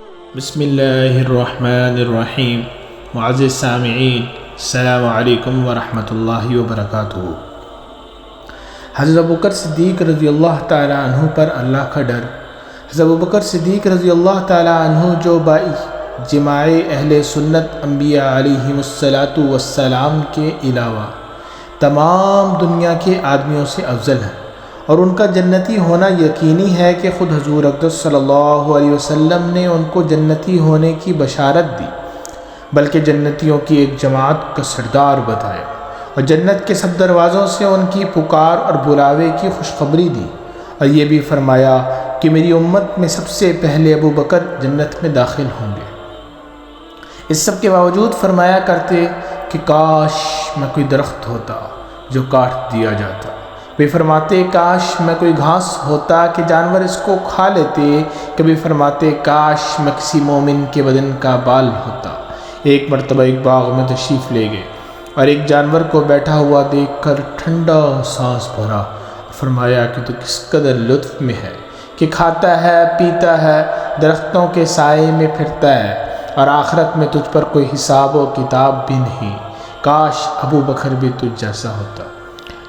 بسم اللہ الرحمن الرحیم۔ معزز سامعین، السلام علیکم ورحمۃ اللہ وبرکاتہ۔ حضرت ابوبکر صدیق رضی اللہ تعالیٰ عنہ پر اللہ کا ڈر۔ حضرت ابوبکر صدیق رضی اللہ تعالیٰ عنہ جو باجماع اہل سنت انبیاء علیہم السلام کے علاوہ تمام دنیا کے آدمیوں سے افضل ہیں، اور ان کا جنتی ہونا یقینی ہے کہ خود حضور اقدس صلی اللہ علیہ وسلم نے ان کو جنتی ہونے کی بشارت دی، بلکہ جنتیوں کی ایک جماعت کا سردار بتایا، اور جنت کے سب دروازوں سے ان کی پکار اور بلاوے کی خوشخبری دی، اور یہ بھی فرمایا کہ میری امت میں سب سے پہلے ابوبکر جنت میں داخل ہوں گے۔ اس سب کے باوجود فرمایا کرتے کہ کاش میں کوئی درخت ہوتا جو کاٹ دیا جاتا، کبھی فرماتے کاش میں کوئی گھاس ہوتا کہ جانور اس کو کھا لیتے، کبھی فرماتے کاش میں کسی مومن کے بدن کا بال ہوتا۔ ایک مرتبہ ایک باغ میں تشریف لے گئے اور ایک جانور کو بیٹھا ہوا دیکھ کر ٹھنڈا سانس بھرا، فرمایا کہ تو کس قدر لطف میں ہے کہ کھاتا ہے، پیتا ہے، درختوں کے سائے میں پھرتا ہے، اور آخرت میں تجھ پر کوئی حساب و کتاب بھی نہیں، کاش ابو بکر بھی تجھ جیسا ہوتا۔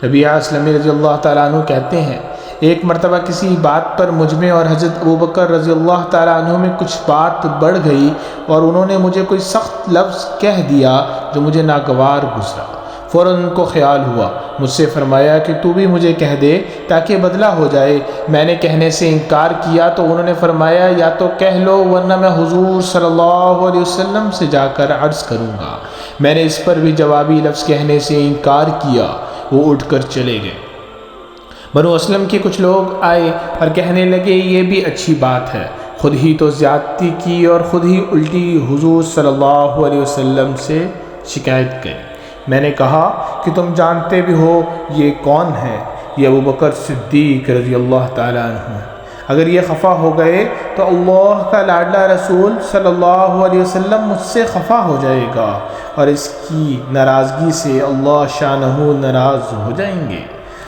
نبی اسلم رضی اللہ تعالیٰ عنہ کہتے ہیں، ایک مرتبہ کسی بات پر مجھ میں اور حضرت ابوبکر رضی اللہ تعالیٰ عنہ میں کچھ بات بڑھ گئی، اور انہوں نے مجھے کوئی سخت لفظ کہہ دیا جو مجھے ناگوار گزرا۔ فوراً ان کو خیال ہوا، مجھ سے فرمایا کہ تو بھی مجھے کہہ دے تاکہ بدلہ ہو جائے۔ میں نے کہنے سے انکار کیا تو انہوں نے فرمایا یا تو کہہ لو ورنہ میں حضور صلی اللہ علیہ وسلم سے جا کر عرض کروں گا۔ میں نے اس پر بھی جوابی لفظ کہنے سے انکار کیا۔ وہ اٹھ کر چلے گئے۔ بنو اسلم کے کچھ لوگ آئے اور کہنے لگے یہ بھی اچھی بات ہے، خود ہی تو زیادتی کی اور خود ہی الٹی حضور صلی اللہ علیہ وسلم سے شکایت کی۔ میں نے کہا کہ تم جانتے بھی ہو یہ کون ہے، یہ ابوبکر صدیق رضی اللہ تعالیٰ عنہ ہے۔ اگر یہ خفا ہو گئے تو اللہ کا لاڈلا رسول صلی اللہ علیہ وسلم مجھ سے خفا ہو جائے گا، اور اس کی ناراضگی سے اللہ شانہ ناراض ہو جائیں گے۔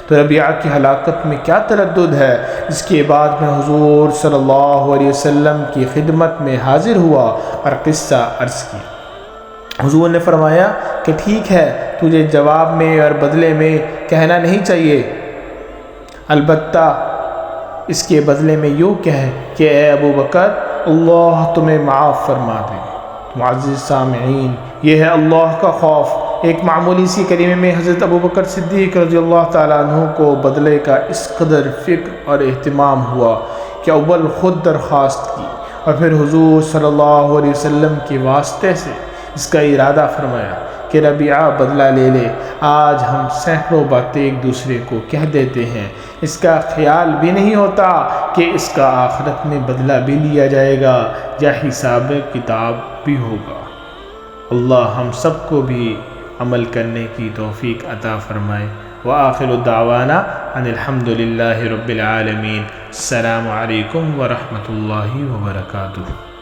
تو ربیعہ کی ہلاکت میں کیا تردد ہے؟ اس کے بعد میں حضور صلی اللہ علیہ وسلم کی خدمت میں حاضر ہوا اور قصہ عرض کیا۔ حضور نے فرمایا کہ ٹھیک ہے، تجھے جواب میں اور بدلے میں کہنا نہیں چاہیے، البتہ اس کے بدلے میں یوں کہے کہ اے ابوبکر اللہ تمہیں معاف فرما دے۔ معزز سامعین، یہ ہے اللہ کا خوف۔ ایک معمولی سی کلمے میں حضرت ابوبکر صدیق رضی اللہ تعالیٰ عنہ کو بدلے کا اس قدر فکر اور اہتمام ہوا کہ اول خود درخواست کی اور پھر حضور صلی اللہ علیہ وسلم کے واسطے سے اس کا ارادہ فرمایا کہ ربیعہ بدلہ لے لے۔ آج ہم سینکڑوں باتیں ایک دوسرے کو کہہ دیتے ہیں، اس کا خیال بھی نہیں ہوتا کہ اس کا آخرت میں بدلہ بھی لیا جائے گا یا حساب کتاب بھی ہوگا۔ اللہ ہم سب کو بھی عمل کرنے کی توفیق عطا فرمائے۔ وآخر دعوانا ان الحمد للہ رب العالمین۔ السلام علیکم ورحمۃ اللہ وبرکاتہ۔